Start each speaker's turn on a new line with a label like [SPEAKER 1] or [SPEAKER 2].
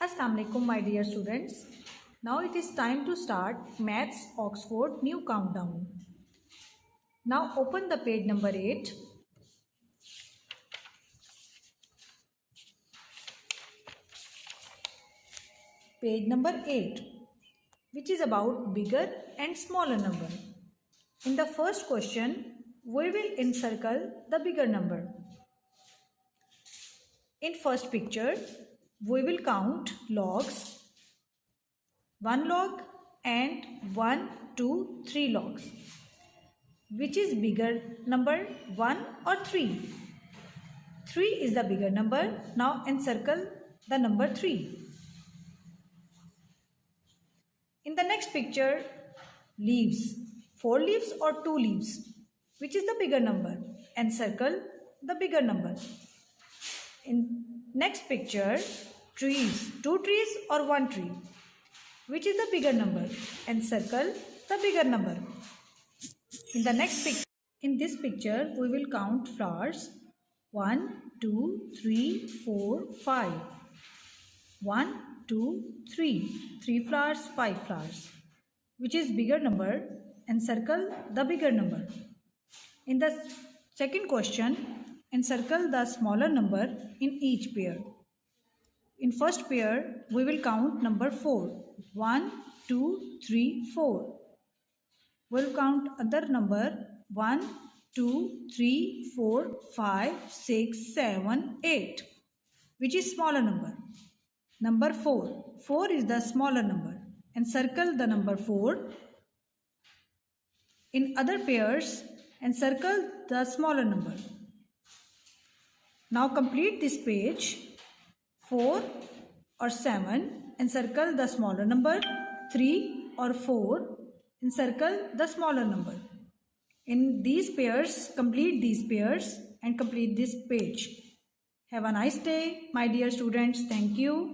[SPEAKER 1] Assalamu alaikum my dear students. Now it is time to start Maths Oxford new countdown. Now open the page number 8. Page number 8, which is about bigger and smaller number. In the first question, we will encircle the bigger number. In first picture, we will count logs. 1 log and 1, 2, 3 logs. Which is bigger number, 1 or 3? 3 is the bigger number. Now encircle the number 3. In the next picture, leaves. 4 leaves or 2 leaves? Which is the bigger number? Encircle the bigger number. In next picture, trees. 2 trees or 1 tree? Which is the bigger number? Encircle the bigger number. In the next picture, in this picture, we will count flowers. 1, 2, 3, 4, 5. 1, 2, 3. 3 flowers, 5 flowers. Which is bigger number? Encircle the bigger number. In the second question, encircle the smaller number in each pair. In first pair, we will count number 4. 1, 2, 3, 4. We'll count other number 1, 2, 3, 4, 5, 6, 7, 8. Which is smaller number? Number 4. 4 is the smaller number. Encircle the number 4. In other pairs, encircle the smaller number. Now complete this page. 4 or 7, encircle the smaller number. 3 or 4, encircle the smaller number. In these pairs, complete these pairs and complete this page. Have a nice day, my dear students. Thank you.